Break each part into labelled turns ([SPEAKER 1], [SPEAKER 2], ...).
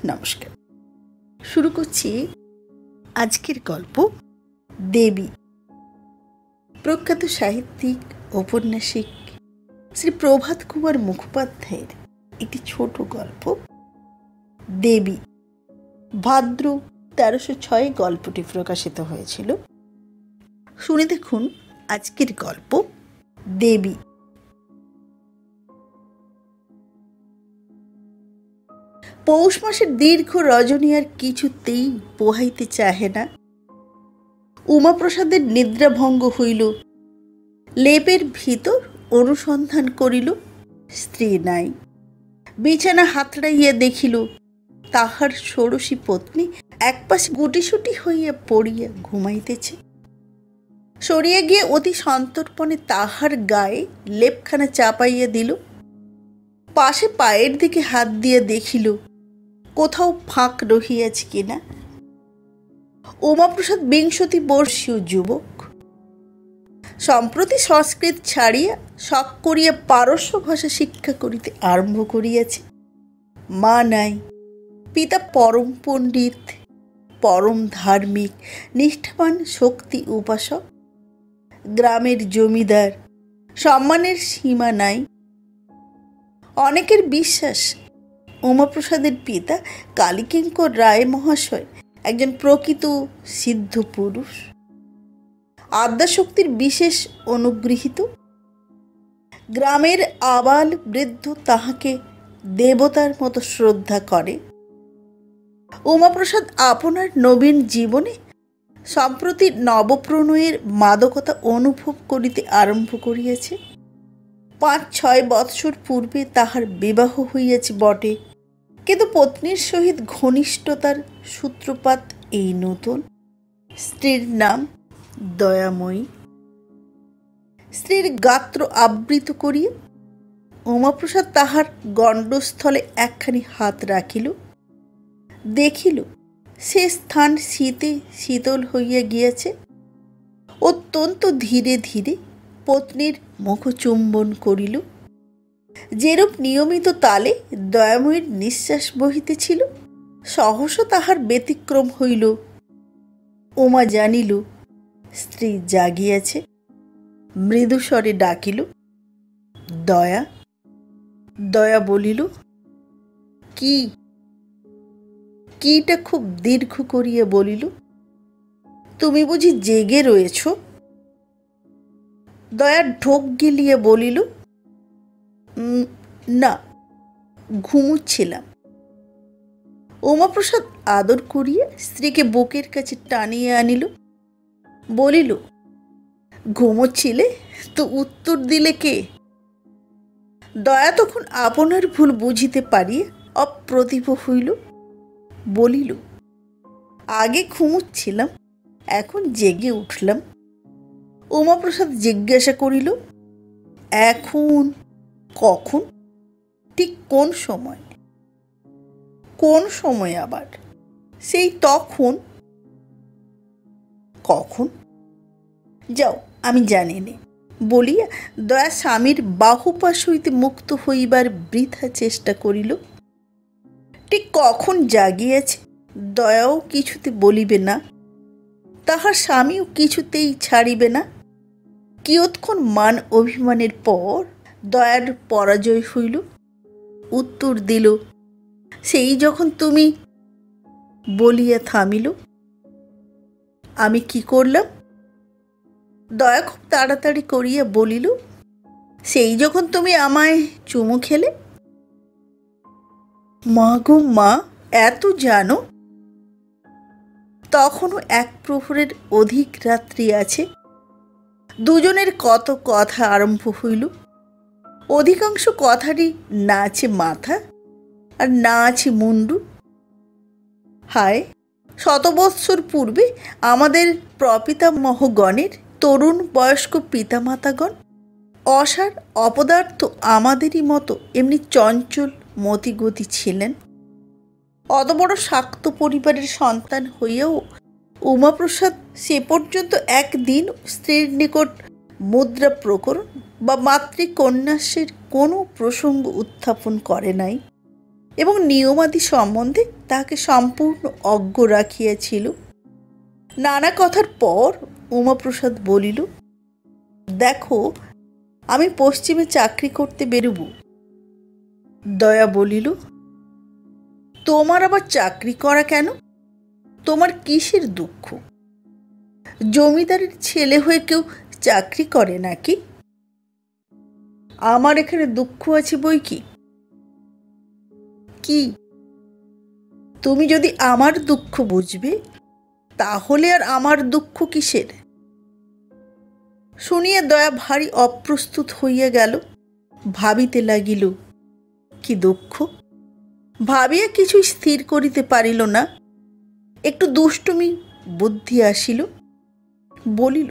[SPEAKER 1] নমস্কার। শুরু করছি আজকের গল্প দেবী। প্রখ্যাত সাহিত্যিক ঔপন্যাসিক শ্রী প্রভাত কুমার মুখোপাধ্যায়ের একটি ছোট গল্প দেবী। ভাদ্র 1306 গল্পটি প্রকাশিত হয়েছিল। শুনে দেখুন আজকের গল্প দেবী। পৌষ মাসের দীর্ঘ রজনী আর কিছুতেই পোহাইতে চাহে না। উমাপ্রসাদের নিদ্রাভঙ্গ হইল। লেপের ভিতর অনুসন্ধান করিল, স্ত্রী নাই। বিছানা হাতড়াইয়া দেখিল তাহার ষোড়শী পত্নী একপাশে গুটিসুটি হইয়া পড়িয়া ঘুমাইতেছে। সরিয়া গিয়ে অতি সন্তর্পণে তাহার গায়ে লেপখানা চাপাইয়া দিল। পাশে পায়ের দিকে হাত দিয়ে দেখিল কোথাও ফাঁক রহিয়াছে কিনা। উমাপ্রসাদ 20 বর্ষীয় যুবক। সম্প্রতি সংস্কৃত ছাড়িয়া শখ করিয়া পারস্য ভাষা শিক্ষা করিতে আরম্ভ করিয়াছে। মা নাই, পিতা পরম পণ্ডিত, পরম ধার্মিক, নিষ্ঠাবান শক্তি উপাসক, গ্রামের জমিদার, সম্মানের সীমা নাই। অনেকের বিশ্বাস উমাপ্রসাদের পিতা কালীকিঙ্কর রায় মহাশয় একজন প্রকৃত সিদ্ধ পুরুষ, আদ্যাশক্তির বিশেষ অনুগৃহীত। গ্রামের আবাল বৃদ্ধ তাহাকে দেবতার মতো শ্রদ্ধা করে। উমাপ্রসাদ আপনার নবীন জীবনে সম্প্রতি নবপ্রণয়ের মাদকতা অনুভব করিতে আরম্ভ করিয়াছে। 5-6 বৎসর পূর্বে তাহার বিবাহ হইয়াছে বটে, কিন্তু পত্নীর সহিত ঘনিষ্ঠতার সূত্রপাত এই নতুন। স্ত্রীর নাম দয়াময়ী। স্ত্রীর গাত্র আবৃত করিয়া উমাপ্রসাদ তাহার গণ্ডস্থলে একখানি হাত রাখিল। দেখিল সে স্থান শীতে শীতল হইয়া গিয়াছে। অত্যন্ত ধীরে ধীরে পত্নীর মুখ চুম্বন করিল। যেরূপ নিয়মিত তালে দয়াময়ীর নিঃশ্বাস বহিতেছিল, সহসা তাহার ব্যতিক্রম হইল। উমা জানিল স্ত্রী জাগিয়াছে। মৃদুস্বরে ডাকিল, দয়া। দয়া বলিল, কি? কিটা খুব দীর্ঘ করিয়া বলিল, তুমি বুঝি জেগে রয়েছ? দয়া ঢোক গিলিয়ে বলিল, না, ঘুমুচ্ছিলাম। উমাপ্রসাদ আদর করিয়া স্ত্রীকে বুকের কাছে টানিয়ে আনিল। বলিল, ঘুমোচ্ছিলে তো উত্তর দিলে কে? দয়া তখন আপনার ভুল বুঝিতে পারিয়া অপ্রতিভ হইল। বলিল, আগে ঘুমুচ্ছিলাম, এখন জেগে উঠলাম। উমাপ্রসাদ জিজ্ঞাসা করিল, এখন? কখন? ঠিক কোন সময়? কোন সময় আবার? সেই তখন। কখন? যাও, আমি জানি নে বলিয়া দয়া স্বামীর বাহুপাশ হইতে মুক্ত হইবার বৃথা চেষ্টা করিল। ঠিক কখন জাগিয়াছে দয়াও কিছুতে বলিবে না, তাহার স্বামীও কিছুতেই ছাড়িবে না। কিয়ৎক্ষণ মান অভিমানের পর দয়ার পরাজয় হইল। উত্তর দিল, সেই যখন তুমি। বলিয়া থামিল। আমি কি করলাম? দয়া খুব তাড়াতাড়ি করিয়া বলিল, সেই যখন তুমি আমায় চুমু খেলে। মা গো মা, এত জানো? তখনও 1 প্রহরের অধিক রাত্রি আছে। দুজনের কত কথা আরম্ভ হইল। অধিকাংশ কথারই না আছে মাথা আর না আছে মুন্ডু। হায়, 100 বৎসর পূর্বে আমাদের প্রপিতামহগণের তরুণ বয়স্ক পিতামাতাগণ অসার অপদার্থ আমাদেরই মতো এমনি চঞ্চল মতিগতি ছিলেন। অত বড় শাক্ত পরিবারের সন্তান হইয়াও উমাপ্রসাদ সে পর্যন্ত একদিন স্ত্রীর নিকট মুদ্রা প্রকরণ বা মাতৃকন্যাসের কোনো প্রসঙ্গ উত্থাপন করে নাই। এবং নিয়মাদি সম্বন্ধে তাহাকে সম্পূর্ণ অজ্ঞ রাখিয়াছিল। নানা কথার পর উমাপ্রসাদ বলিল, দেখো, আমি পশ্চিমে চাকরি করতে বেরুব। দয়া বলিল, তোমার আবার চাকরি করা কেন? তোমার কিসের দুঃখ? জমিদারের ছেলে হয়ে কেউ চাকরি করে নাকি? আমার এখানে দুঃখ আছে বই কি। কি? তুমি যদি আমার দুঃখ বুঝবে, তাহলে আর আমার দুঃখ কিসের? শুনিয়া দয়া ভারী অপ্রস্তুত হইয়া গেল। ভাবিতে লাগিল, কি দুঃখ? ভাবিয়া কিছুই স্থির করিতে পারিল না। একটু দুষ্টুমি বুদ্ধি আসিল। বলিল,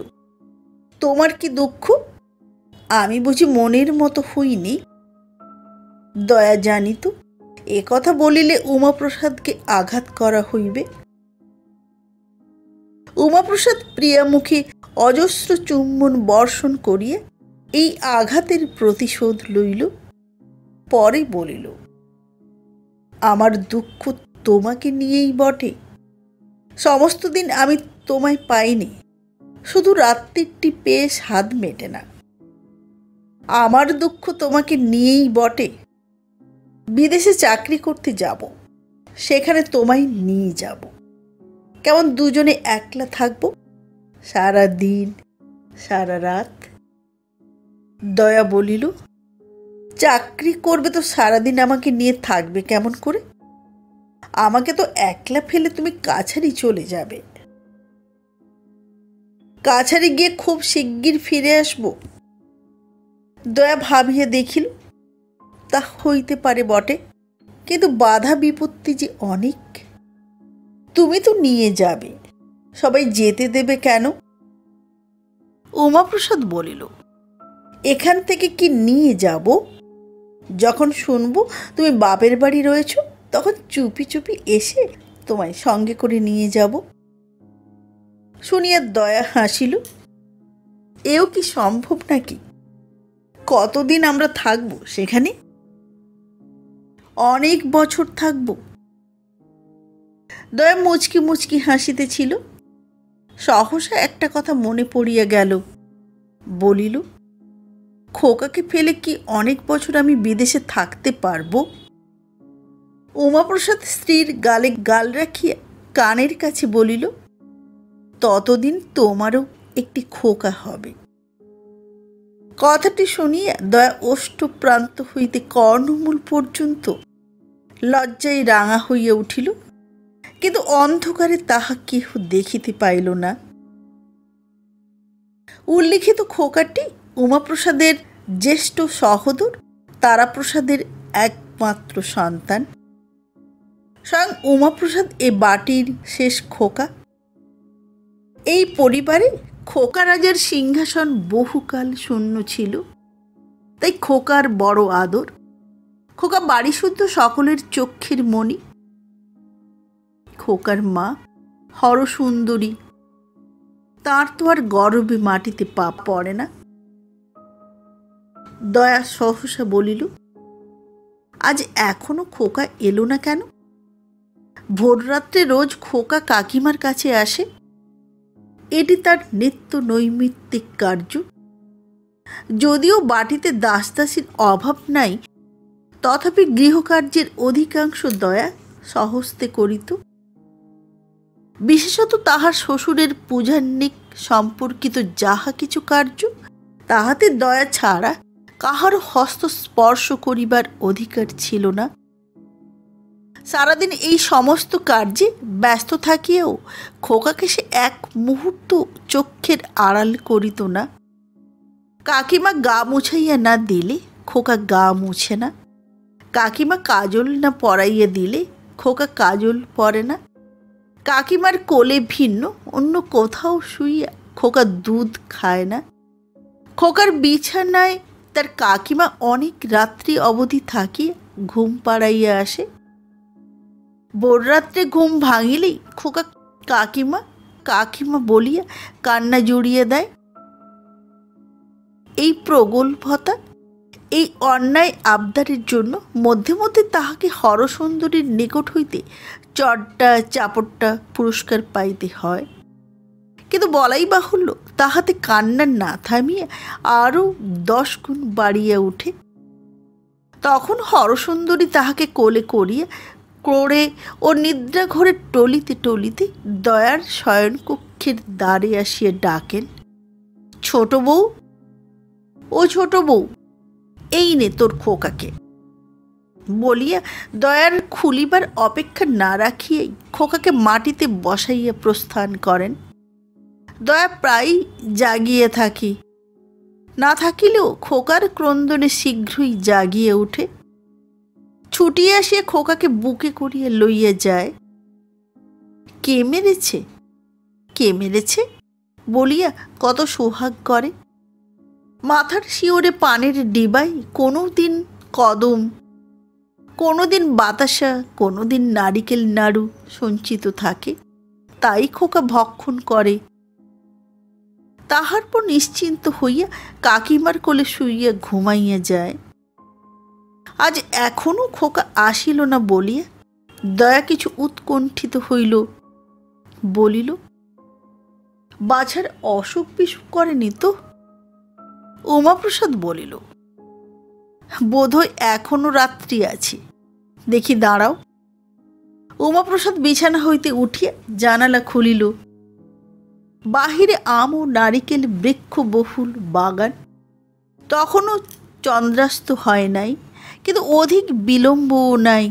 [SPEAKER 1] তোমার কি দুঃখ? আমি বুঝি মনের মতো হইনি? দয়া জানিত এ কথা বলিলে উমাপ্রসাদকে আঘাত করা হইবে। উমাপ্রসাদ প্রিয়ামুখে অজস্র চুম্বন বর্ষণ করিয়া এই আঘাতের প্রতিশোধ লইল। পরে বলিল, আমার দুঃখ তোমাকে নিয়েই বটে। সমস্ত দিন আমি তোমায় পাইনি, শুধু রাত্রিটি পেয়ে স্বাদ মেটে না। আমার দুঃখ তোমাকে নিয়েই বটে। বিদেশে চাকরি করতে যাব, সেখানে তোমায় নিয়ে যাব। কেমন দুজনে একলা থাকবো, সারা দিন সারা রাত। দয়া বলিল, চাকরি করবে তো সারাদিন আমাকে নিয়ে থাকবে কেমন করে? আমাকে তো একলা ফেলে তুমি কাছারি চলে যাবে। কাছারি গিয়ে খুব শিগগির ফিরে আসবো। দয়া ভাবিয়া দেখিল, তা হইতে পারে বটে, কিন্তু বাধা বিপত্তি যে অনেক। তুমি তো নিয়ে যাবে, সবাই যেতে দেবে কেন? উমাপ্রসাদ বলিল, এখান থেকে কি নিয়ে যাব? যখন শুনবো তুমি বাপের বাড়ি রয়েছ, তখন চুপি চুপি এসে তোমায় সঙ্গে করে নিয়ে যাব। শুনিয়া দয়া হাসিল। এও কি সম্ভব নাকি? কতদিন আমরা থাকবো সেখানে? অনেক বছর থাকবো। দয়া মুচকি মুচকি হাসিতেছিল। সহসা একটা কথা মনে পড়িয়া গেল। বলিল, খোকাকে ফেলে কি অনেক বছর আমি বিদেশে থাকতে পারবো? উমাপ্রসাদ স্ত্রীর গালে গাল রাখিয়া কানের কাছে বলিল, ততদিন তোমারও একটি খোকা হবে। কথাটি শুনিয়া দয়া ওষ্ঠ প্রান্ত হইতে কর্ণমূল পর্যন্ত লজ্জায় রাঙা হইয়া উঠিল, কিন্তু অন্ধকারে তাহা কেহ দেখিতে পাইল না। উল্লিখিত খোকাটি উমাপ্রসাদের জ্যেষ্ঠ সহোদর তারাপ্রসাদের একমাত্র সন্তান। স্বয়ং উমাপ্রসাদ এ বাটির শেষ খোকা। এই পরিবারে খোকা রাজার সিংহাসন বহুকাল শূন্য ছিল, তাই খোকার বড় আদর। খোকা বাড়িশুদ্ধ সকলের চক্ষের মণি। খোকার মা হরসুন্দরী, তার তো আর গর্বে মাটিতে পা পড়ে না। দয়া সহসা বলিল, আজ এখনো খোকা এলো না কেন? ভোররাত্রে রোজ খোকা কাকিমার কাছে আসে, এটি তার নিত্য নৈমিত্তিক কার্য। যদিও বাটিতে দাসদাসীর অভাব নাই, তথাপি গৃহকার্যের অধিকাংশ দয়া স্বহস্তে করিত। বিশেষত তাহার শ্বশুরের পূজান্নিক সম্পর্কিত যাহা কিছু কার্য, তাহাতে দয়া ছাড়া কাহারও হস্ত স্পর্শ করিবার অধিকার ছিল না। সারাদিন এই সমস্ত কার্যে ব্যস্ত থাকিয়াও খোকাকে সে এক মুহূর্ত চক্ষের আড়াল করিত না। কাকিমা গা মুছাইয়া না দিলে খোকা গা মুছে না। কাকিমা কাজল না পরাইয়া দিলে খোকা কাজল পরে না। কাকিমার কোলে ভিন্ন অন্য কোথাও শুইয়া খোকা দুধ খায় না। খোকার বিছানায় তার কাকিমা অনেক রাত্রি অবধি থাকিয়া ঘুম পাড়াইয়া আসে। ভোররাত্রে ঘুম ভাঙিলেই খোকা কাকিমা কাকিমা বলিয়া কান্না জুড়িয়ে দেয়। এই প্রগল্ভতা, এই অন্যায় আবদারের জন্য মধ্যে মধ্যে তাহাকে হরসুন্দরীর নিকট হইতে চড্ডা চাপট্টা পুরস্কার পাইতে হয়। কিন্তু বলাই বাহুল্য, তাহাতে কান্না না থামিয়ে আরও 10 গুণ বাড়িয়া উঠে। তখন হরসুন্দরী তাহাকে কোলে করিয়া ক্রোড়ে ও নিদ্রা ঘরে টলিতে টলিতে দয়ার শয়নকক্ষের দ্বারে আসিয়া ডাকেন, ছোট বউ, ও ছোট বউ, এই নে তোর খোকাকে। বলিয়া দয়ার খুলিবার অপেক্ষা না রাখিয়াই খোকাকে মাটিতে বসাইয়া প্রস্থান করেন। দয়া প্রায়ই জাগিয়ে থাকি, না থাকিলেও খোকার ক্রন্দনে শীঘ্রই জাগিয়ে উঠে, ছুটিয়া আসিয়া খোকাকে বুকে করিয়া লইয়া যায়। কে মেরেছে, কে মেরেছে বলিয়া কত সোহাগ করে। মাথার শিওরে পানের ডিবাই কোনো দিন কদম, কোনো দিন বাতাসা, কোনো দিন নারিকেল নাড়ু সঞ্চিত থাকে, তাই খোকা ভক্ষণ করে। তাহার পর নিশ্চিন্ত হইয়া কাকিমার কোলে শুইয়া ঘুমাইয়া যায়। আজ এখনো খোকা আসিল না বলিয়া দয়া কিছু উৎকণ্ঠিত হইল। বলিল, বাছার অসুখ বিসুখ করেনি তো? উমাপ্রসাদ বলিল, বোধহয় এখনো রাত্রি আছে, দেখি দাঁড়াও। উমাপ্রসাদ বিছানা হইতে উঠিয়া জানালা খুলিল। বাহিরে আম ও নারিকেল বৃক্ষ বহুল বাগান। তখনও চন্দ্রাস্ত হয় নাই, কিন্তু অধিক বিলম্বও নাই।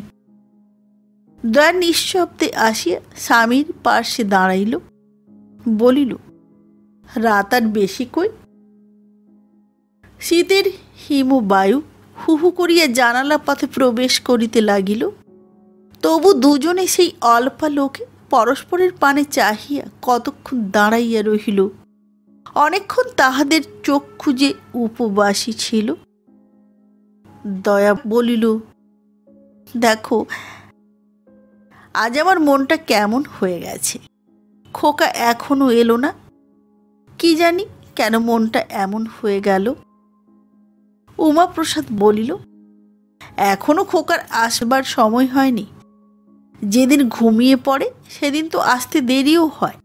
[SPEAKER 1] দয়া নিঃশব্দে আসিয়া স্বামীর পার্শ্বে দাঁড়াইল। বলিল, রাত আর বেশি কই? শীতের হিমবায়ু হু হু করিয়া জানালা পথে প্রবেশ করিতে লাগিল। তবু দুজনে সেই অল্পালোকে পরস্পরের পানে চাহিয়া কতক্ষণ দাঁড়াইয়া রহিল। অনেকক্ষণ তাহাদের চক্ষু যে উপবাসী ছিল। দয়া বলিল, দেখো, আজ আমার মনটা কেমন হয়ে গেছে। খোকা এখনো এলো না, কি জানি কেন মনটা এমন হয়ে গেল। উমাপ্রসাদ বলিল, এখনো খোকার আসবার সময় হয়নি। যেদিন ঘুমিয়ে পড়ে সেদিন তো আসতে দেরিও হয়।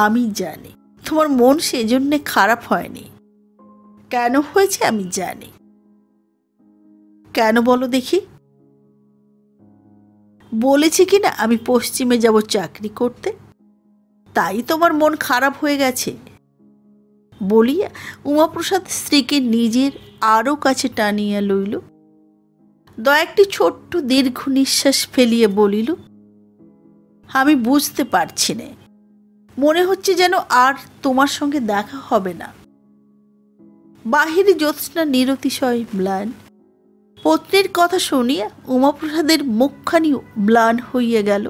[SPEAKER 1] আমি জানি তোমার মন সেজন্যে খারাপ হয়নি। কেন হয়েছে আমি জানি। কেন বলো দেখি? বলেছি কিনা আমি পশ্চিমে যাব চাকরি করতে, তাই তোমার মন খারাপ হয়ে গেছে। বলিয়া উমাপ্রসাদ স্ত্রীকে নিজের আরও কাছে টানিয়া লইল। দয়া একটি ছোট্ট দীর্ঘ নিঃশ্বাস ফেলিয়া বলিল, আমি বুঝতে পারছি না, মনে হচ্ছে যেন আর তোমার সঙ্গে দেখা হবে না। বাহিরে জ্যোৎস্না নিরতিশয় ম্লান। পত্নীর কথা শুনিয়া উমাপ্রসাদের মুখখানিও ম্লান হইয়া গেল।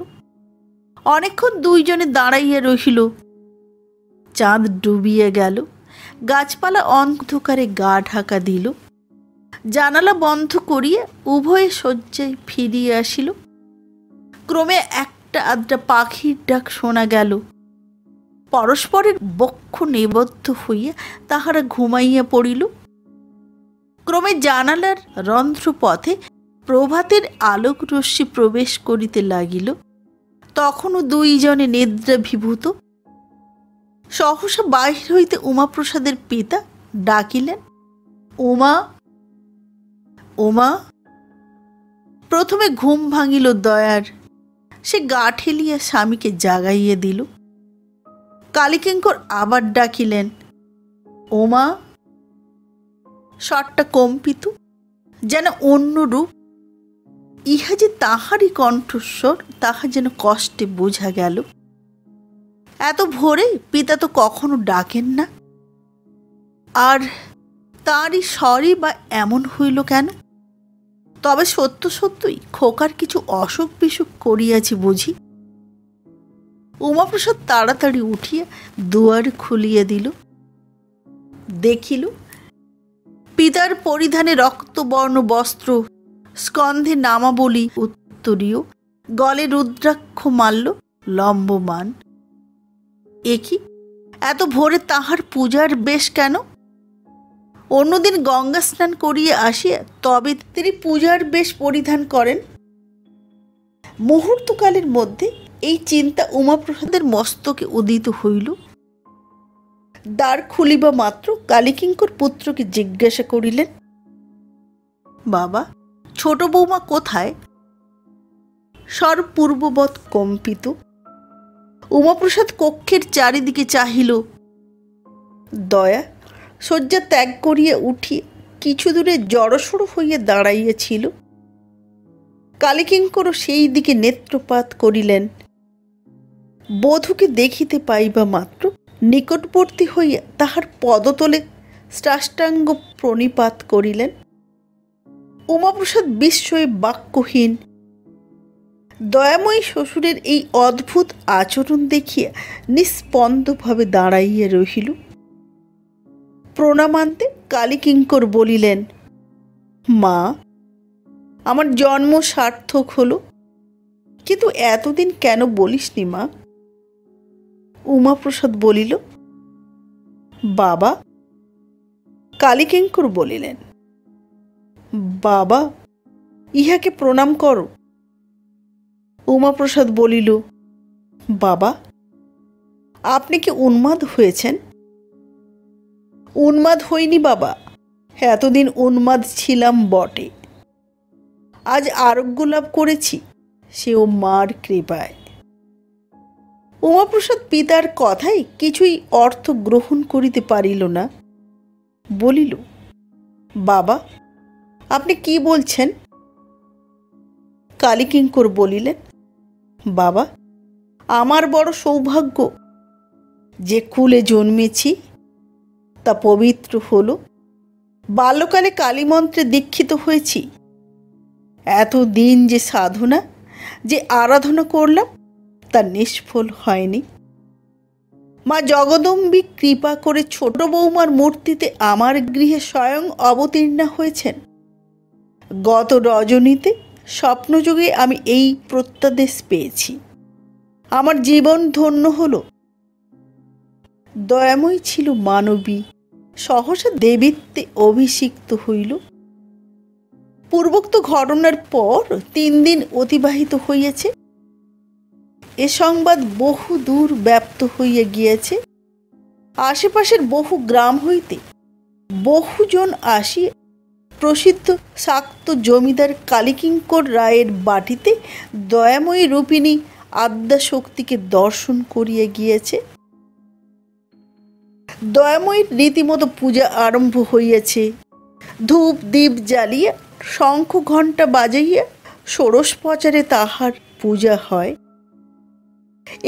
[SPEAKER 1] অনেকক্ষণ দুইজনে দাঁড়াইয়া রহিল। চাঁদ ডুবিয়া গেল। গাছপালা অন্ধকারে গা ঢাকা দিল। জানালা বন্ধ করিয়া উভয়ে শয্যায় ফিরিয়া আসিল। ক্রমে একটা আধটা পাখির ডাক শোনা গেল। পরস্পরের বক্ষ নিবদ্ধ হইয়া তাহারা ঘুমাইয়া পড়িল। ক্রমে জানালার রন্ধ্রপথে প্রভাতের আলোক রশ্মি প্রবেশ করিতে লাগিল। তখনও দুইজনে নিদ্রাভিভূত। সহসা বাহির হইতে উমাপ্রসাদের পিতা ডাকিলেন, উমা, উমা। প্রথমে ঘুম ভাঙিল দয়ার। সে গা ঠেলিয়া স্বামীকে জাগাইয়া দিল। কালীকিঙ্কর আবার ডাকিলেন, ওমা। স্বরটা কম্পিত, যেন অন্য রূপ। ইহা যে তাহারই কণ্ঠস্বর তাহা যেন কষ্টে বোঝা গেল। এত ভোরে পিতা তো কখনো ডাকেন না, আর তাঁরই স্বরই বা এমন হইল কেন? তবে সত্য সত্যই খোকার কিছু অসুখ বিসুখ করিয়াছি বুঝি। উমাপ্রসাদ তাড়াতাড়ি উঠিয়া দুয়ার খুলিয়া দিল। দেখিল পিতার পরিধানে রক্তবর্ণ বস্ত্র, স্কন্ধে নামাবলী উত্তরীয়, গলে রুদ্রাক্ষ মাল্য লম্বমান। একি, এত ভোরে তাহার পূজার বেশ কেন? অন্যদিন গঙ্গা স্নান করিয়ে আসিয়া তবে তিনি পূজার বেশ পরিধান করেন। মুহূর্তকালের মধ্যে এই চিন্তা উমাপ্রসাদের মস্তকে উদিত হইল। দ্বার খুলিবা মাত্র কালীকিঙ্কর পুত্রকে জিজ্ঞাসা করিলেন, বাবা, ছোট বৌমা কোথায়? স্বর পূর্ববৎ কম্পিত। উমাপ্রসাদ কক্ষের চারিদিকে চাহিল। দয়া শয্যা ত্যাগ করিয়া উঠিয়া কিছু দূরে জড়সড় হইয়া দাঁড়াইয়াছিল। কালীকিঙ্করও সেই দিকে নেত্রপাত করিলেন। বধূকে দেখিতে পাইবা মাত্র নিকটবর্তী হইয়া তাহার পদতলে সাষ্টাঙ্গ প্রণিপাত করিলেন। উমাপ্রসাদ বিস্ময়ে বাক্যহীন। দয়াময়ী শ্বশুরের এই অদ্ভুত আচরণ দেখিয়া নিস্পন্দভাবে দাঁড়াইয়া রহিল। প্রণামান্তে কালীকিঙ্কর বলিলেন, মা, আমার জন্ম সার্থক হলো, কিন্তু এতদিন কেন বলিসনি মা? উমাপ্রসাদ বলিল, বাবা। কালীকিঙ্কর বলিলেন, বাবা, ইহাকে প্রণাম করো। উমাপ্রসাদ বলিল, বাবা, আপনি কি উন্মাদ হয়েছেন? উন্মাদ হইনি বাবা, এতদিন উন্মাদ ছিলাম বটে, আজ আরোগ্য লাভ করেছি, সেও মার কৃপায়। উমাপ্রসাদ পিতার কথাই কিছুই অর্থ গ্রহণ করিতে পারিল না। বলিল, বাবা, আপনি কি বলছেন? কালীকিঙ্কর বলিলেন, বাবা, আমার বড় সৌভাগ্য, যে কুলে জন্মেছি তা পবিত্র হল। বাল্যকালে কালীমন্ত্রে দীক্ষিত হয়েছি। এতদিন যে সাধনা, যে আরাধনা করলাম, তা নিষ্ফল হয়নি। মা জগদম্বী কৃপা করে ছোট বৌমার মূর্তিতে আমার গৃহে স্বয়ং অবতীর্ণা হয়েছেন। গত রজনীতে স্বপ্নযোগে আমি এই প্রত্যাদেশ পেয়েছি। আমার জীবন ধন্য হল। দয়াময়ী ছিল মানবী, সহসা দেবীত্বে অভিষিক্ত হইল। পূর্বোক্ত ঘটনার পর 3 দিন অতিবাহিত হইয়াছে। এ সংবাদ বহু দূর ব্যাপ্ত হইয়া গিয়াছে। আশেপাশের বহু গ্রাম হইতে বহুজন আসিয়া প্রসিদ্ধ শাক্ত জমিদার কালীকিঙ্কর রায়ের বাটিতে দয়াময়ী রূপিণী আদ্যাশক্তিকে দর্শন করিয়া গিয়েছে। দয়াময়ীর রীতিমতো পূজা আরম্ভ হইয়াছে। ধূপ দীপ জ্বালিয়া শঙ্খ ঘণ্টা বাজাইয়া ষোড়শ প্রচারে তাহার পূজা হয়।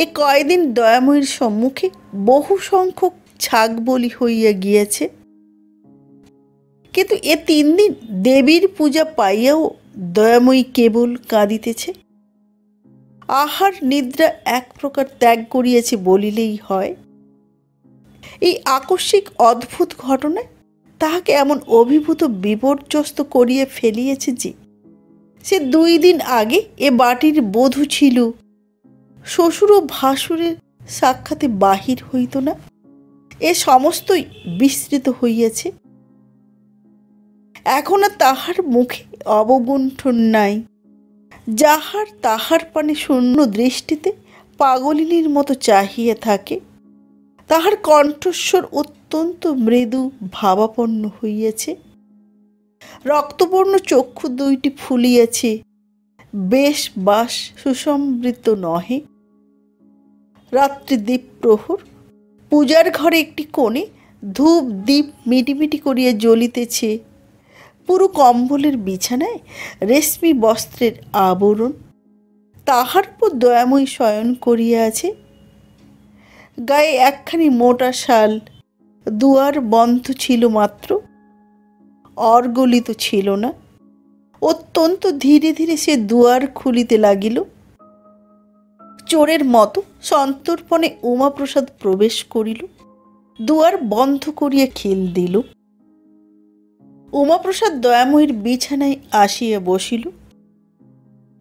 [SPEAKER 1] এ কয়দিন দয়াময়ীর সম্মুখে বহু সংখ্যক ছাগ বলি হইয়া গিয়াছে। কিন্তু এ 3 দিন দেবীর পূজা পাইয়াও দয়াময়ী কেবল কাঁদিতেছে। আহার নিদ্রা এক প্রকার ত্যাগ করিয়াছে বলিলেই হয়। এই আকস্মিক অদ্ভুত ঘটনায় তাহাকে এমন অভিভূত বিপর্যস্ত করিয়া ফেলিয়েছে যে সে 2 দিন আগে এ বাটির বধূ ছিল। শ্বশুর ও ভাসুরের সাক্ষাতে বাহির হইত না। এ সমস্তই বিস্তৃত হইয়াছে। এখন আর তাহার মুখে অবগুণ্ঠন নাই। যাহার তাহার পানে শূন্য দৃষ্টিতে পাগলিনীর মতো চাহিয়া থাকে, তাহার কণ্ঠস্বর অত্যন্ত মৃদু ভাবাপন্ন হইয়াছে। রক্তবর্ণ চক্ষু 2টি ফুলিয়াছে, বেশ বাস সুসম্বৃত নহে। রাত্রি দ্বীপ প্রহর। পূজার ঘরে একটি কোণে ধূপ দ্বীপ মিটিমিটি করিয়া জ্বলিতেছে। পুরো কম্বলের বিছানায় রেশমি বস্ত্রের আবরণ। তাহার উপর দয়াময়ী শয়ন করিয়া আছে। গায়ে একখানি মোটা শাল। দুয়ার বন্ধ ছিল মাত্র, অর্গলিত ছিল না। অত্যন্ত ধীরে ধীরে সে দুয়ার খুলিতে লাগিল। চোরের মতো সন্তর্পণে উমাপ্রসাদ প্রবেশ করিল। দুয়ার বন্ধ করিয়া খিল দিল। উমাপ্রসাদ দয়াময়ীর বিছানায় আসিয়া বসিল।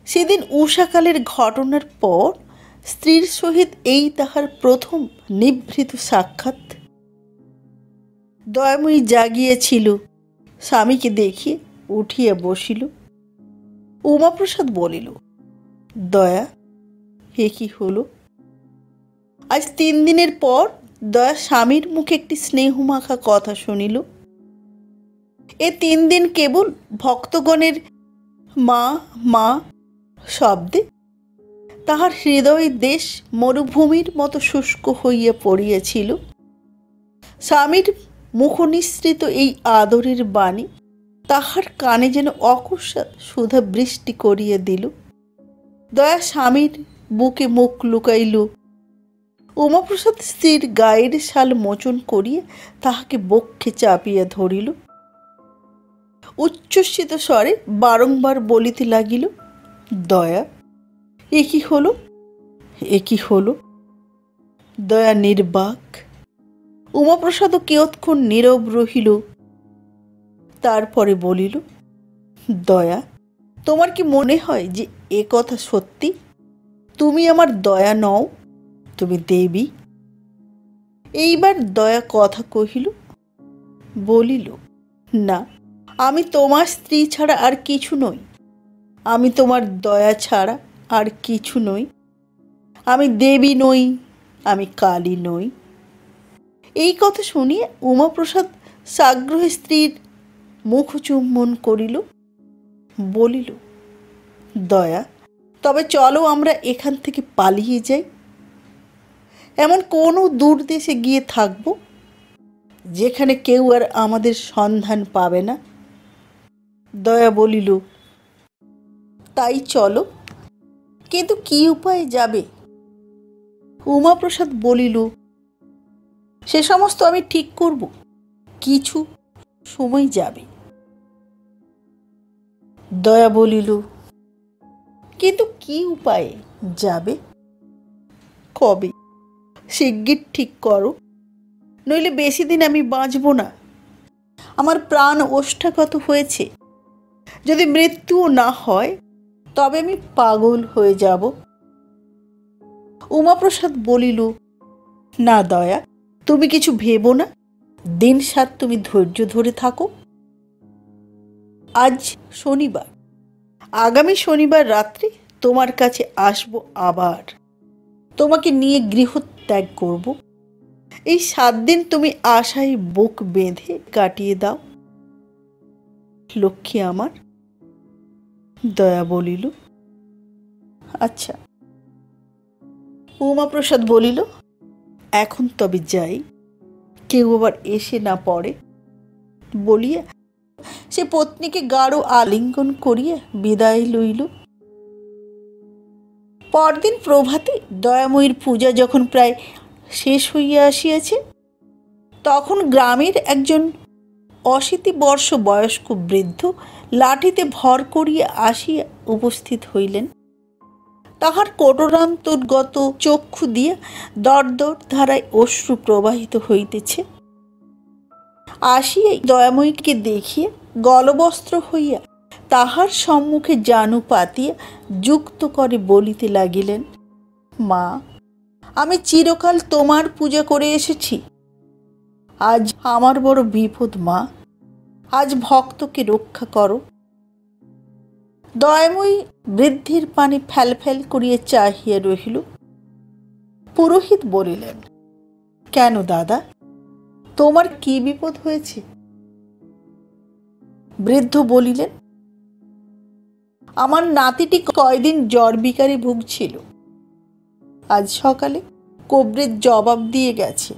[SPEAKER 1] সেদিন উষাকালের ঘটনার পর স্ত্রীর সহিত এই তাহার প্রথম নিভৃত সাক্ষাৎ। দয়াময়ী জাগিয়েছিল, স্বামীকে দেখিয়ে উঠিয়া বসিল। উমাপ্রসাদ বলিল, দয়া, এ কি হলো? আজ 3 দিনের পর দয়া স্বামীর মুখে একটি স্নেহমাখা কথা শুনিল। এ 3 দিন কেবল ভক্তগণের মা মা শব্দে তাহার হৃদয় দেশ মরুভূমির মতো শুষ্ক হইয়া পড়িয়াছিল। স্বামীর মুখনিসৃত এই আদরের বাণী তাহার কানে যেন অকস্মাৎ সুধা বৃষ্টি করিয়া দিল। দয়া স্বামীর বুকে মুখ লুকাইল। উমাপ্রসাদ স্ত্রীর গায়ের শাল মোচন করিয়া তাহাকে বক্ষে চাপিয়া ধরিল। উচ্ছ্বসিত স্বরে বারংবার বলিতে লাগিল, দয়া, এ কি হলো, এ কি হলো? দয়া নির্বাক। উমাপ্রসাদও কিয়ৎক্ষণ নীরব রহিল। তারপরে বলিল, দয়া, তোমার কি মনে হয় যে এ কথা সত্যি? তুমি আমার দয়া নও, তুমি দেবী। এইবার দয়া কথা কহিল, বলিল, না, আমি তোমার স্ত্রী ছাড়া আর কিছু নই। আমি তোমার দয়া ছাড়া আর কিছু নই। আমি দেবী নই, আমি কালী নই। এই কথা শুনিয়ে উমাপ্রসাদ সাগ্রহে স্ত্রীর মুখ চুম্বন করিল। বলিল, দয়া, তবে চলো আমরা এখান থেকে পালিয়ে যাই। এমন কোনো দূর দেশে গিয়ে থাকব যেখানে কেউ আর আমাদের সন্ধান পাবে না। দয়া বলিল, তাই চলো, কিন্তু কি উপায়ে যাবে? উমাপ্রসাদ বলিল, সে সমস্ত আমি ঠিক করব, কিছু সময় যাবে। দয়া বলিল, কিন্তু কি উপায়ে যাবে? কবে? শিগগির ঠিক করো, নইলে বেশি দিন আমি বাঁচব না। আমার প্রাণ ওষ্ঠাগত হয়েছে। যদি মৃত্যুও না হয় তবে আমি পাগল হয়ে যাব। উমাপ্রসাদ বলিল, না দয়া, তুমি কিছু ভেবো না। দিন 7 তুমি ধৈর্য ধরে থাকো। আজ শনিবার, আগামী শনিবার রাত্রে তোমার কাছে আসব আবার। তোমাকে নিয়ে গৃহত্যাগ করব। এই 7 দিন তুমি আশায় বুক বেঁধে কাটিয়ে দাও, লক্ষ্মী আমার। দয়া বলিল, আচ্ছা। উমাপ্রসাদ বলিল, এখন তবে যাই, কেউ আবার এসে না পড়ে। বলিয়া সে পত্নীকে গাঢ় আলিঙ্গন করিয়া বিদায় লইল। পরদিন প্রভাতে দয়াময়ীর পূজা যখন প্রায় শেষ হইয়া আসিয়াছে, তখন গ্রামের একজন 80 বর্ষ বয়স্ক বৃদ্ধ লাঠিতে ভর করিয়া আসিয়া উপস্থিত হইলেন। তাহার কোটরান্তর্গত চক্ষু দিয়া দরদর ধারায় অশ্রু প্রবাহিত হইতেছে। আসিয়াই দয়াময়ীকে দেখিয়া গলবস্ত্র হইয়া তাহার সম্মুখে জানু পাতিয়া যুক্ত করে বলিতে লাগিলেন, মা, আমি চিরকাল তোমার পূজা করে এসেছি। আজ আমার বড় বিপদ মা, আজ ভক্তকে রক্ষা করো। দয়াময়ী বৃদ্ধির পানে ফ্যাল ফ্যাল করিয়া চাহিয়া রহিল। পুরোহিত বলিলেন, কেন দাদা, তোমার কি বিপদ হয়েছে? বৃদ্ধ বলিলেন, আমার নাতিটি কয়দিন জ্বর বিকারে ভুগছিল। আজ সকালে কব্রের জবাব দিয়ে গেছে।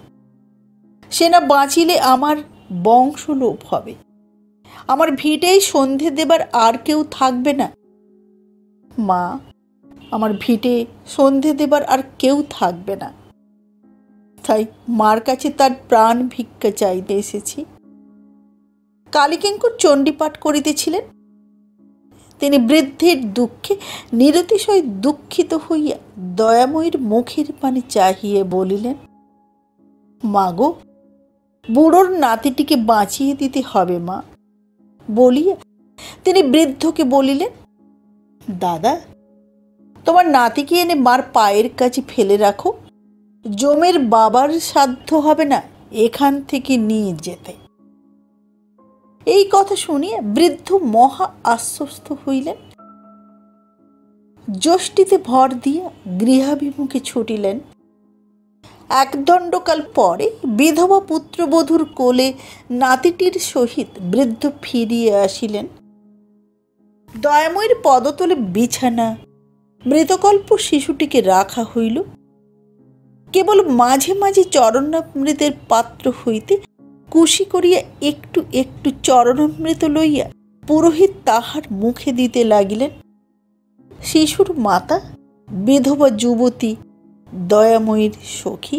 [SPEAKER 1] সে না বাঁচিলে আমার বংশলোপ হবে। আমার ভিটেই সন্ধে দেবার আর কেউ থাকবে না। মা, আমার ভিটে সন্ধে দেবার আর কেউ থাকবে না। তাই মার কাছে তার প্রাণ ভিক্ষা চাইতে এসেছি। কালীকিঙ্কর চণ্ডীপাঠ করিতেছিলেন। তিনি বৃদ্ধের দুঃখে নিরতিশয় দুঃখিত হইয়া দয়াময়ীর মুখের পানে চাহিয়ে বলিলেন, মাগো, বুড়োর নাতিটিকে বাঁচিয়ে দিতে হবে মা। বলিয়া তিনি বৃদ্ধকে বলিলেন, দাদা, তোমার নাতিকে এনে মার পায়ের কাছে ফেলে রাখো। জমের বাবার সাধ্য হবে না এখান থেকে নিয়ে যেতে। এই কথা শুনিয়া বৃদ্ধ মহা আশ্বস্ত হইলেন। যষ্টিতে ভর দিয়া গৃহাভিমুখে ছুটিলেন। এক দণ্ডকাল পরে বিধবা পুত্রবধূর কোলে নাতিটির সহিত বৃদ্ধ ফিরিয়া আসিলেন। দয়াময়ীর পদতলে বিছানা, মৃতকল্প শিশুটিকে রাখা হইল। কেবল মাঝে মাঝে চরণামৃতের পাত্র হইতে কুশি করিয়া একটু একটু চরণামৃত লইয়া পুরোহিত তাহার মুখে দিতে লাগিলেন। শিশুর মাতা বিধবা যুবতী দয়াময়ীর সখী।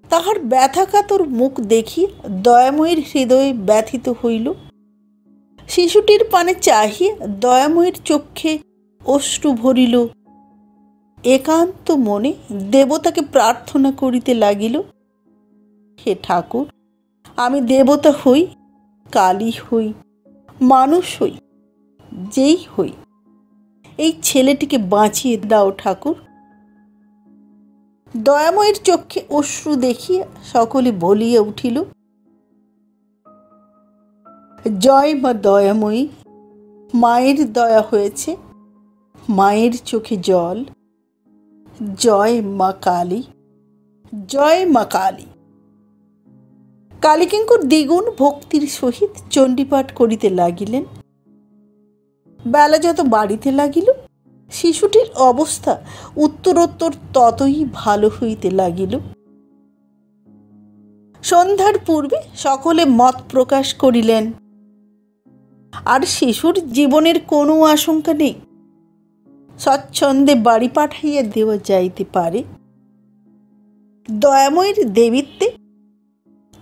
[SPEAKER 1] তাহার ব্যথাকাতর মুখ দেখিয়া দয়াময়ীর হৃদয়ে ব্যথিত হইল। শিশুটির পানে চাহিয়া দয়াময়ীর চক্ষে অশ্রু ভরিল। একান্ত মনে দেবতাকে প্রার্থনা করিতে লাগিল, হে ঠাকুর, আমি দেবতা হই, কালী হই, মানুষ হই, যেই হই, এই ছেলেটিকে বাঁচিয়ে দাও ঠাকুর। দয়াময়ীর চক্ষে অশ্রু দেখিয়া সকলে বলিয়া উঠিল, জয় মা দয়াময়ী, মায়ের দয়া হয়েছে, মায়ের চোখে জল, জয় মা কালী, জয় মা কালী। কালীকিঙ্কর দ্বিগুণ ভক্তির সহিত চণ্ডীপাঠ করিতে লাগিলেন। বেলা যত বাড়িতে লাগিল, শিশুটির অবস্থা উত্তরোত্তর ততই ভালো হইতে লাগিল। সন্ধ্যার পূর্বে সকলে মত প্রকাশ করিলেন, আর শিশুর জীবনের কোনো আশঙ্কা নেই, স্বচ্ছন্দে বাড়ি পাঠাইয়া দেওয়া যাইতে পারে। দয়াময়ীর দেবীত্বে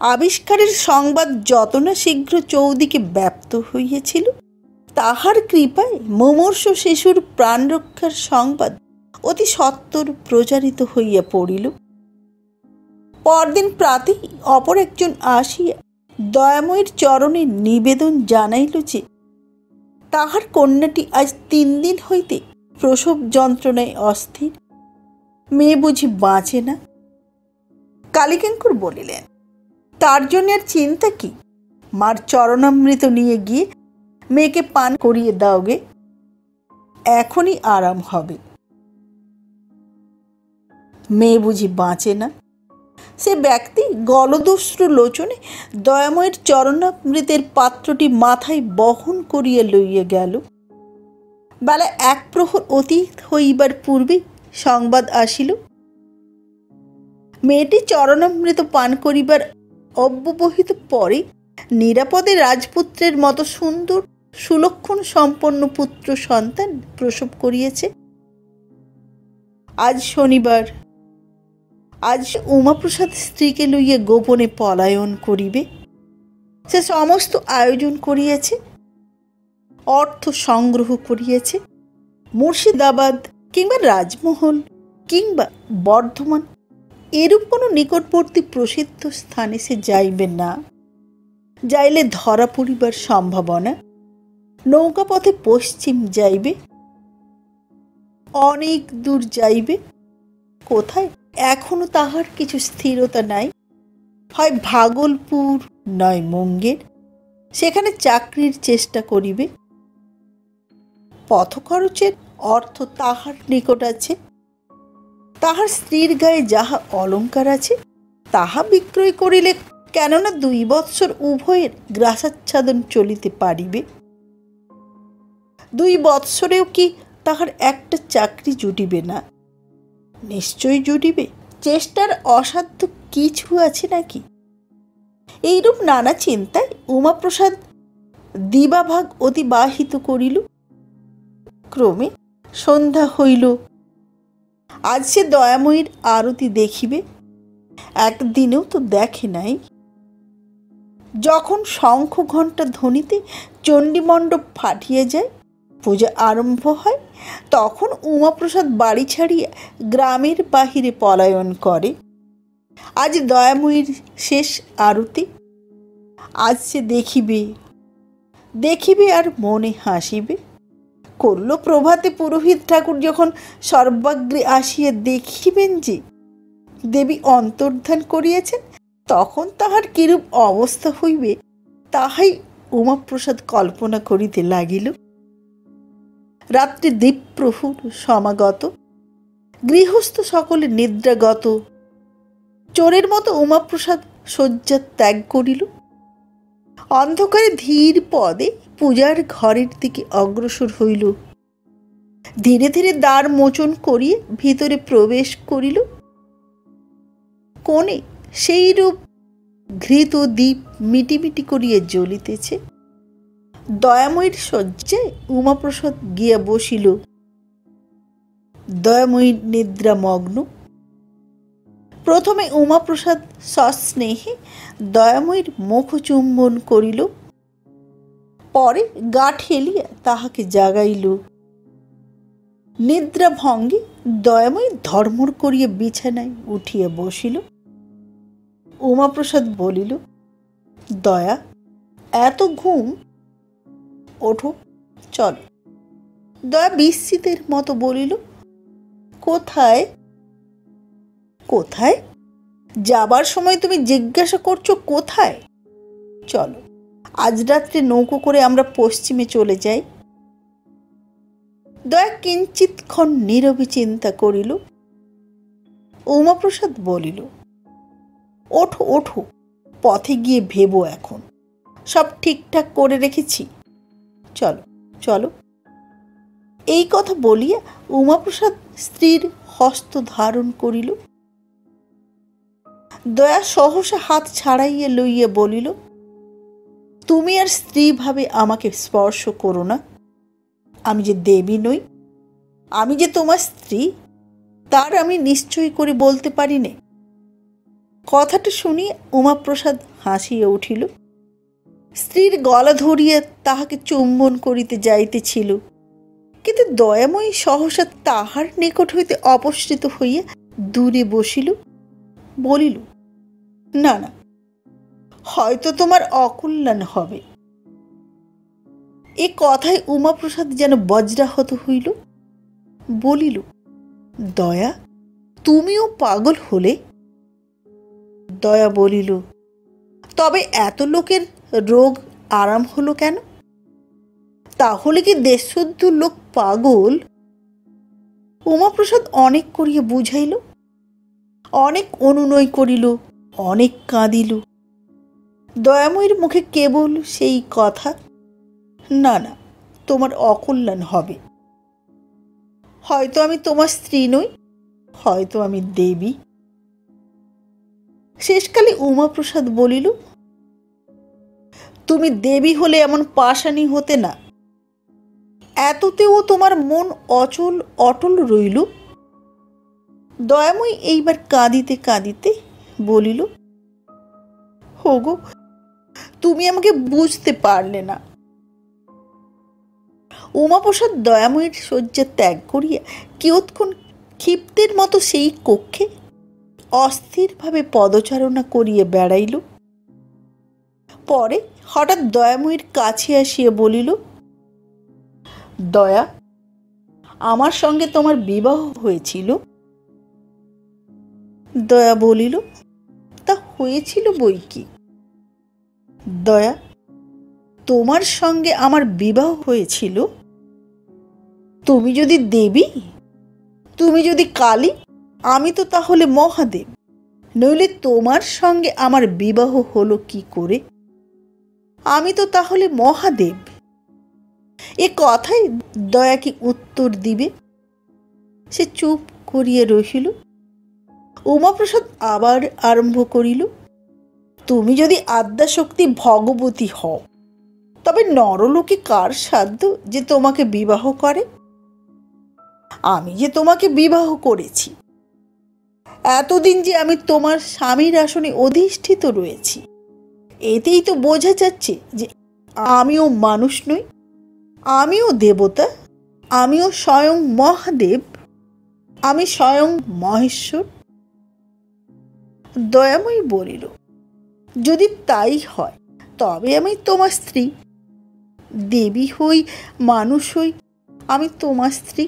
[SPEAKER 1] আবিষ্কারের সংবাদ যত না শীঘ্র চৌদিকে ব্যাপ্ত হইয়াছিল, তাহার কৃপায় মুমূর্ষু শিশুর প্রাণ রক্ষার সংবাদ অতি সত্বর প্রচারিত হইয়া পড়িল। পরদিন প্রাতে অপর একজন আসিয়া দয়াময়ীর চরণে নিবেদন জানাইল যে তাহার কন্যাটি আজ 3 দিন হইতে প্রসব যন্ত্রণায় অস্থির, মেয়ে বুঝি বাঁচে না। কালীকিঙ্কর বলিলেন, তার জন্য আর চিন্তা কি, মার চরণামৃত নিয়ে গিয়ে মেয়েকে পান করিয়ে দাও গে, এখনই আরাম হবে। মেয়ে বুঝি বাঁচে না? সে ব্যক্তি গলদস্রু লোচনে দয়াময়ের চরণামৃতের পাত্রটি মাথায় বহন করিয়া লইয়া গেল। বেলা 1 প্রহর অতীত হইবার পূর্বে সংবাদ আসিল, মেয়েটি চরণামৃত পান করিবার অব্যবহিত পরে নিরাপদে রাজপুত্রের মতো সুন্দর সুলক্ষণ সম্পন্ন পুত্র সন্তান প্রসব করিয়াছে। আজ শনিবার, আজ উমাপ্রসাদ স্ত্রীকে লইয়া গোপনে পলায়ন করিবে। সে সমস্ত আয়োজন করিয়াছে, অর্থ সংগ্রহ করিয়াছে। মুর্শিদাবাদ কিংবা রাজমহল কিংবা বর্ধমান এরূপ কোনো নিকটবর্তী প্রসিদ্ধ স্থানে সে যাইবে না। যাইলে ধরা পড়িবার সম্ভাবনা। নৌকাপথে পশ্চিম যাইবে, অনেক দূর যাইবে। কোথায় এখনো তাহার কিছু স্থিরতা নাই। হয় ভাগলপুর, নয় মুঙ্গের, সেখানে চাকরির চেষ্টা করিবে। পথ খরচের অর্থ তাহার নিকট আছে। তাহার স্ত্রীর গায়ে যাহা অলঙ্কার আছে তাহা বিক্রয় করিলে কেননা 2 বৎসর উভয়ের গ্রাসাচ্ছাদন চলিতে পারিবে। 2 বৎসরেও কি তাহার একটা চাকরি জুটিবে না? নিশ্চয়ই জুটিবে। চেষ্টার অসাধ্য কিছু আছে নাকি? এইরূপ নানা চিন্তায় উমাপ্রসাদ দিবাভাগ অতিবাহিত করিল। ক্রমে সন্ধ্যা হইল। আজ সে দয়াময়ীর আরতি দেখিবে, একদিনেও তো দেখে নাই। যখন শঙ্খ ঘণ্টা ধ্বনিতে চণ্ডীমণ্ডপ ফাটিয়া যায়, পূজা আরম্ভ হয়, তখন উমাপ্রসাদ বাড়ি ছাড়িয়া গ্রামের বাহিরে পলায়ন করে। আজ দয়াময়ীর শেষ আরতি। আজ সে দেখিবে, দেখিবে আর মনে হাসিবে। করল প্রভাতে পুরোহিত ঠাকুর যখন সর্বাগ্রে আসিয়া দেখিবেন যে দেবী অন্তর্ধান করিয়াছেন, তখন তাহার কিরূপ অবস্থা হইবে তাহাই উমাপ্রসাদ কল্পনা করিতে লাগিল। রাত্রে দীপপ্রভুর সমাগত, গৃহস্থ সকলে নিদ্রাগত। চোরের মতো উমাপ্রসাদ শয্যা ত্যাগ করিল। অন্ধকারে ধীর পদে পূজার ঘরের দিকে অগ্রসর হইল। ধীরে ধীরে দ্বার মোচন করিয়া ভিতরে প্রবেশ করিল। কোণে সেইরূপ ঘৃত দ্বীপ মিটিমিটি করিয়া জ্বলিতেছে। দয়াময়ীর শয্যায় উমাপ্রসাদ গিয়া বসিল। দয়াময়ী নিদ্রামগ্ন। প্রথমে উমাপ্রসাদ সস্নেহে দয়াময়ীর মুখ চুম্বন করিল, পরে গা ঠেলিয়া তাহাকে জাগাইল। নিদ্রা ভঙ্গে দয়াময়ী ধর্মর করিয়া বিছানায় উঠিয়া বসিল। উমাপ্রসাদ বলিল, দয়া, এত ঘুম, ওঠো, চল। দয়া বিস্মিতের মতো বলিল, কোথায়? কোথায়? যাবার সময় তুমি জিজ্ঞাসা করছো কোথায়? চলো, আজ রাত্রে নৌকো করে আমরা পশ্চিমে চলে যাই। দয়া কিঞ্চিৎক্ষণ নীরবে চিন্তা করিল। উমাপ্রসাদ বলিল, ওঠো ওঠো, পথে গিয়ে ভেবো, এখন সব ঠিকঠাক করে রেখেছি, চলো চলো। এই কথা বলিয়া উমাপ্রসাদ স্ত্রীর হস্ত ধারণ করিল। দয়া সহসা হাত ছাড়াইয়া লইয়া বলিল, তুমি আর স্ত্রী ভাবে আমাকে স্পর্শ করো না। আমি যে দেবী নই, আমি যে তোমার স্ত্রী, তার আমি নিশ্চয় করে বলতে পারি নে। কথাটা শুনিয়া উমাপ্রসাদ হাসিয়া উঠিল। স্ত্রীর গলা ধরিয়া তাহাকে চুম্বন করিতে যাইতেছিল, কিন্তু দয়াময়ী সহসা তাহার নিকট হইতে অপসৃত হইয়া দূরে বসিল। বলিল, না না, হয়তো তোমার অকল্যাণ হবে। এ কথায় উমাপ্রসাদ যেন বজ্রাহত হইল। বলিল, দয়া, তুমিও পাগল হলে? দয়া বলিল, তবে এত লোকের রোগ আরাম হলো কেন? তাহলে কি দেশশুদ্ধ লোক পাগল? উমাপ্রসাদ অনেক করিয়া বুঝাইল, অনেক অনুনয় করিল, অনেক কাঁদিল। দয়াময়ীর মুখে কেবল সেই কথা, না না, তোমার অকল্যাণ হবে। হয়তো আমি তোমার স্ত্রী নই, হয়তো আমি দেবী। শেষকালে উমাপ্রসাদ বলিল, তুমি দেবী হলে এমন পাষাণী হতে না। এততেও তোমার মন অচল অটল রইল। দয়াময়ী এইবার কাঁদিতে কাঁদিতে বলিল, হোগো, তুমি আমাকে বুঝতে পারলে না। উমাপ্রসাদ দয়াময়ীর শয্যা ত্যাগ করিয়া কিয়ৎক্ষণ ক্ষিপ্তের মতো সেই কক্ষে অস্থিরভাবে পদচারণা করিয়া বেড়াইল। পরে হঠাৎ দয়াময়ীর কাছে আসিয়া বলিল, দয়া, আমার সঙ্গে তোমার বিবাহ হয়েছিল? দয়া বলিল, তা হয়েছিল বই কি। দয়া, তোমার সঙ্গে আমার বিবাহ হয়েছিল? তুমি যদি দেবী, তুমি যদি কালী, আমি তো তাহলে মহাদেব। নইলে তোমার সঙ্গে আমার বিবাহ হলো কি করে? আমি তো তাহলে মহাদেব। এ কথায় দয়া কি উত্তর দিবে? সে চুপ করিয়া রহিল। উমাপ্রসাদ আবার আরম্ভ করিল, তুমি যদি আদ্যাশক্তি ভগবতী হও, তবে নরলোকে কার সাধ্য যে তোমাকে বিবাহ করে? আমি যে তোমাকে বিবাহ করেছি, এতদিন যে আমি তোমার স্বামীর আসনে অধিষ্ঠিত রয়েছি, এতেই তো বোঝা যাচ্ছে যে আমিও মানুষ নই, আমিও দেবতা, আমিও স্বয়ং মহাদেব, আমি স্বয়ং মহেশ্বর। দয়াময়ী বলিল, যদি তাই হয় তবে আমি তোমার স্ত্রী। দেবী হই, মানুষ হই, আমি তোমার স্ত্রী।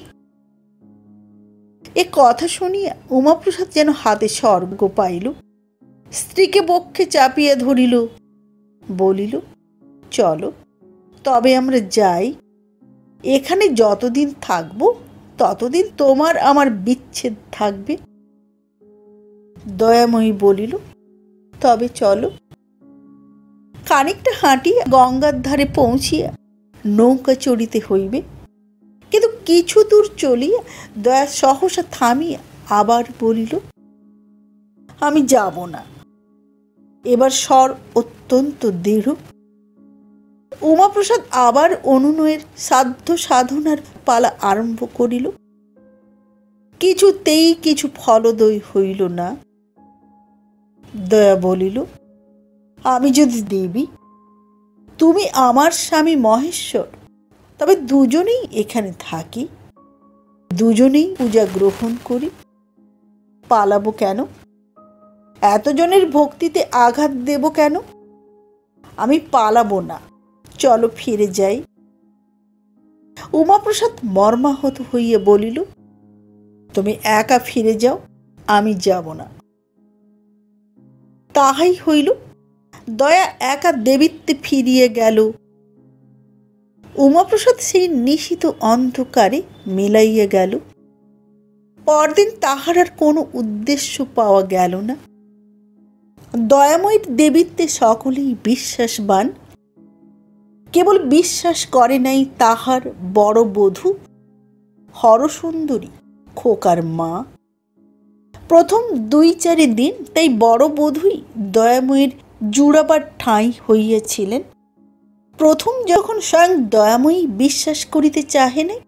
[SPEAKER 1] এ কথা শুনিয়া উমাপ্রসাদ যেন হাতে স্বর্গ পাইল। স্ত্রীকে বক্ষে চাপিয়া ধরিল, বলিল, চলো তবে আমরা যাই। এখানে যতদিন থাকব ততদিন তোমার আমার বিচ্ছেদ থাকবে। দয়াময়ী বলিল, তবে চলো। খানিকটা হাঁটিয়া গঙ্গার ধারে পৌঁছিয়া নৌকা চড়িতে হইবে। কিন্তু কিছু দূর চলিয়া দয়া সহসা থামিয়া আবার বলিল, আমি যাব না। এবার স্বর অত্যন্ত দৃঢ়। উমাপ্রসাদ আবার অনুনয়ের সাধ্য সাধনার পালা আরম্ভ করিল। কিছুতেই কিছু ফলদই হইল না। দয়া বলিল, আমি যদি দেবী, তুমি আমার স্বামী মহেশ্বর, তবে দুজনেই এখানে থাকি, দুজনেই পূজা গ্রহণ করি। পালাবো কেন? এতজনের ভক্তিতে আঘাত দেব কেন? আমি পালাবো না, চলো ফিরে যাই। উমাপ্রসাদ মর্মাহত হইয়া বলিল, তুমি একা ফিরে যাও, আমি যাব না। তাহাই হইল। দয়া একা দেবীত্বে ফিরিয়ে গেল। উমাপ্রসাদ সেই নিশিত অন্ধকারে মিলাইয়া গেল। পরদিন তাহার আর কোনো উদ্দেশ্য পাওয়া গেল না। দয়াময়ীর দেবীত্বে সকলেই বিশ্বাসবান। কেবল বিশ্বাস করে নাই তাহার বড় বধূ হরসুন্দরী, খোকার মা। প্রথম 2-4 দিন তাই বড় বধূই দয়াময়ীর জুড়াবার ঠাঁই হইয়াছিলেন। প্রথম যখন স্বয়ং দয়াময়ী বিশ্বাস করিতে চাহে নাই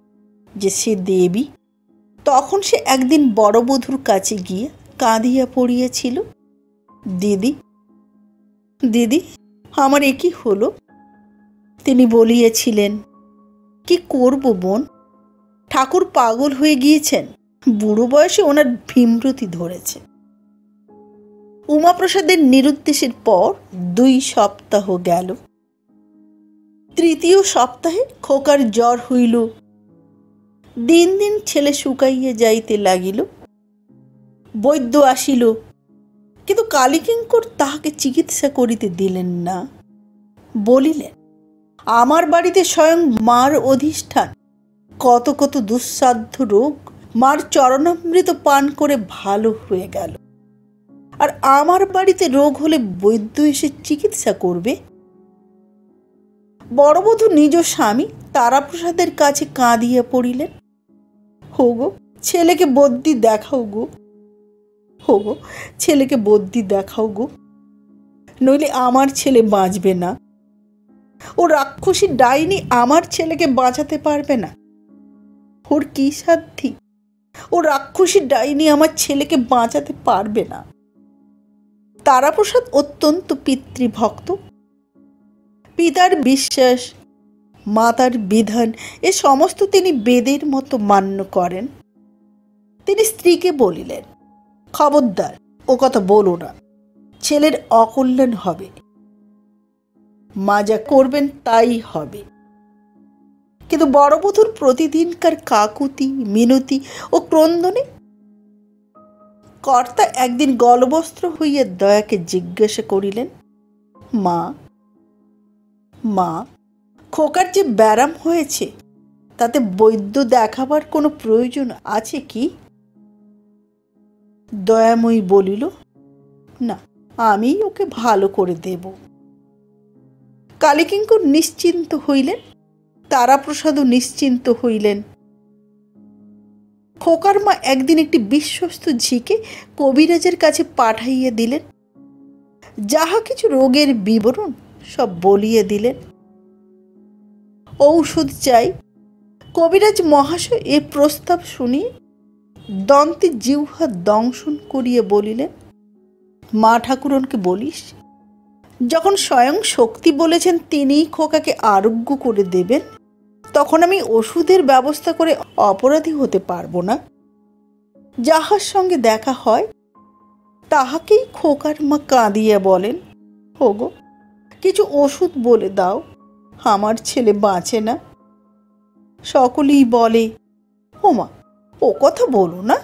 [SPEAKER 1] যে সে দেবী, তখন সে একদিন বড় বধূর কাছে গিয়ে কাঁদিয়া পড়িয়াছিল, দিদি, দিদি, আমার এ কি হলো? তিনি বলিয়াছিলেন, কি করব বোন, ঠাকুর পাগল হয়ে গিয়েছেন, বুড়ো বয়সে ওনার ভীমরতি ধরেছে। উমাপ্রসাদের নিরুদ্দেশের পর 2 সপ্তাহ গেল। 3য় সপ্তাহে খোকার জ্বর হইল। দিন দিন ছেলে শুকাইয়া যাইতে লাগিল। বৈদ্য আসিল, কিন্তু কালীকিঙ্কর তাহাকে চিকিৎসা করিতে দিলেন না। বলিলেন, আমার বাড়িতে স্বয়ং মার অধিষ্ঠান, কত কত দুঃসাধ্য রোগ মার চরণামৃত পান করে ভালো হয়ে গেল, আর আমার বাড়িতে রোগ হলে বৈদ্য এসে চিকিৎসা করবে? বড়বধূ নিজ স্বামী তারাপ্রসাদের কাছে কাঁদিয়া পড়িলেন, হোগো ছেলেকে বদ্যি দেখাও গো, হোগো ছেলেকে বদ্যি দেখাও গো, নইলে আমার ছেলে বাঁচবে না। ও রাক্ষসী ডাইনি আমার ছেলেকে বাঁচাতে পারবে না। ওর কি সাধ্যি? ও রাক্ষসী ডাইনি আমার ছেলেকে বাঁচাতে পারবে না। তারাপ্রসাদ অত্যন্ত পিতৃভক্ত। পিতার বিশ্বাস, মাতার বিধান, এ সমস্ত তিনি বেদের মতো মান্য করেন। তিনি স্ত্রীকে বলিলেন, খবরদার ও কথা বলো না, ছেলের অকল্যাণ হবে, মা যা করবেন তাই হবে। কিন্তু বড়বধূর প্রতিদিনকার কাকুতি মিনতি ও ক্রন্দনে কর্তা একদিন গলবস্ত্র হইয়া দয়াকে জিজ্ঞাসা করিলেন, মা, মা, খোকার যে ব্যারাম হয়েছে তাতে বৈদ্য দেখাবার কোনো প্রয়োজন আছে কি? দয়াময়ী বলিল, না, আমি ওকে ভালো করে দেব। কালীকিঙ্কর নিশ্চিন্ত হইলেন, তারাপ্রসাদও নিশ্চিন্ত হইলেন। খোকার মা একদিন একটি বিশ্বস্ত ঝিকে কবিরাজের কাছে পাঠাইয়া দিলেন। যাহা কিছু রোগের বিবরণ সব বলিয়ে দিলেন। ঔষধ চাই। কবিরাজ মহাশয় এ প্রস্তাব শুনিয়ে দন্তে জিহ্বা দংশন করিয়া বলিলেন, মা ঠাকুরনকে বলিস, যখন স্বয়ং শক্তি বলেছেন তিনিই খোকাকে আরোগ্য করে দেবেন, তখন আমি ওষুধের ব্যবস্থা করে অপরাধী হতে পারবো না। যাহার সঙ্গে দেখা হয় তাহাকেই খোকার মা কাঁদিয়া বলেন, ওগো কিছু ওষুধ বলে দাও, আমার ছেলে বাঁচে না। সকলেই বলে, ও মা, ও কথা বলো না,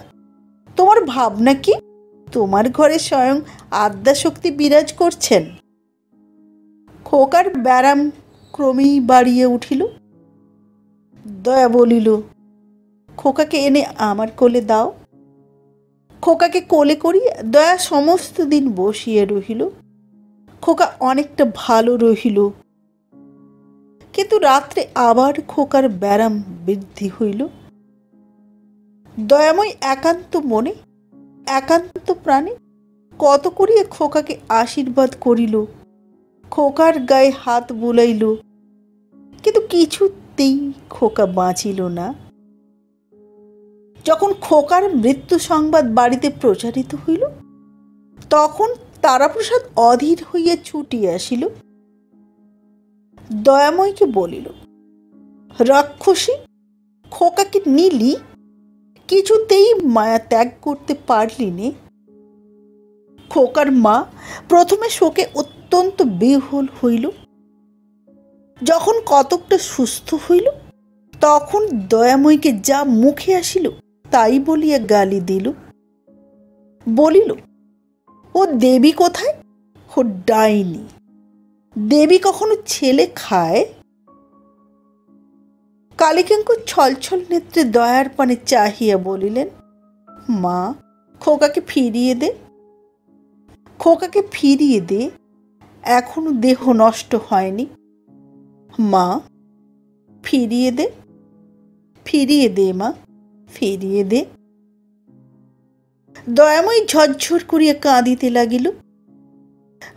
[SPEAKER 1] তোমার ভাবনা কি? তোমার ঘরে স্বয়ং আদ্যাশক্তি বিরাজ করছেন। খোকার ব্যারাম ক্রমেই বাড়িয়ে উঠিল। দয়া বলিল, খোকাকে এনে আমার কোলে দাও। খোকাকে কোলে করিয়া দয়া সমস্ত দিন বসিয়া রহিল। খোকা অনেকটা ভালো রহিল, কিন্তু রাত্রে আবার খোকার ব্যারাম বৃদ্ধি হইল। দয়াময় একান্ত মনে একান্ত প্রাণে কত করিয়া খোকাকে আশীর্বাদ করিল, খোকার গায়ে হাত বুলাইল, কিন্তু কিছুতেই খোকা বাঁচিল না। যখন খোকার মৃত্যু সংবাদ বাড়িতে প্রচারিত হইল, তখন তারাপ্রসাদ অধীর হইয়া ছুটিয়া আসিল। দয়াময়কে বলিল, রাক্ষসী, খোকাকে নিলি, কিছুতেই মায়া ত্যাগ করতে পারলি নে। খোকার মা প্রথমে শোকে অত্যন্ত বিহ্বল হইল। যখন কতকটা সুস্থ হইল, তখন দয়াময়কে যা মুখে আসিল তাই বলিয়া গালি দিল। বলিল, ও দেবী কোথায়? ও ডাইনি। দেবী কখনো ছেলে খায়? কালীকিঙ্কর ছলছল নেত্রে দয়ার পানে চাহিয়া বলিলেন, মা, খোকাকে ফিরিয়ে দে, খোকাকে ফিরিয়ে দে, এখনো দেহ নষ্ট হয়নি। মা, ফিরিয়ে দে, ফিরিয়ে দে মা, ফিরিয়ে দে। দয়াময়ী ঝরঝর করিয়া কাঁদিতে লাগিল।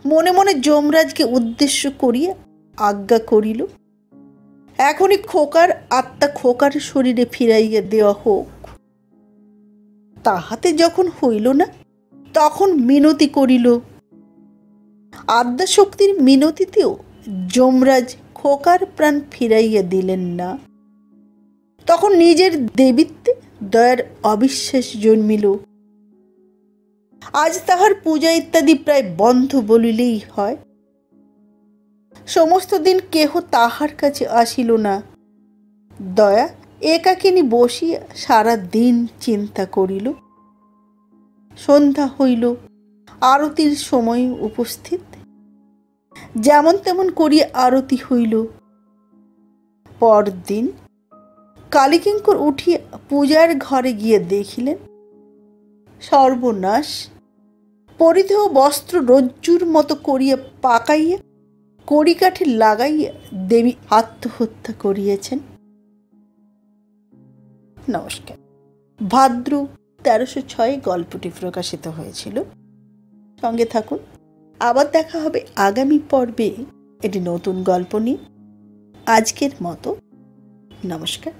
[SPEAKER 1] মনে মনে যমরাজকে উদ্দেশ্য করিয়া আজ্ঞা করিল, এখনই খোকার আত্মা খোকার শরীরে ফিরাইয়া দেওয়া হোক। তাহাতে যখন হইল না, তখন মিনতি করিল। আদ্যাশক্তির মিনতিতেও যমরাজ খোকার প্রাণ ফিরাইয়া দিলেন না। তখন নিজের দেবীত্বে দয়ার অবিশ্বাস জন্মিল। আজ তাহার পূজা ইত্যাদি প্রায় বন্ধ বলিলেই হয়। সমস্ত দিন কেহ তাহার কাছে আসিল না। দয়া একাকিনী বসিয়া সারা দিন চিন্তা করিল। সন্ধ্যা হইল, আরতির সময় উপস্থিত। যেমন তেমন করিয়া আরতি হইল। পরদিন কালীকিঙ্কর উঠিয়া পূজার ঘরে গিয়া দেখিলেন, সর্বনাশ! পরিধেয় বস্ত্র রজ্জুর মতো করিয়া পাকাইয়া কড়িকাঠি লাগাইয়া দেবী আত্মহত্যা করিয়াছেন। নমস্কার। ভাদ্র 1306 গল্পটি প্রকাশিত হয়েছিল। সঙ্গে থাকুন, আবার দেখা হবে আগামী পর্বে একটি নতুন গল্প নিয়ে। আজকের মতো নমস্কার।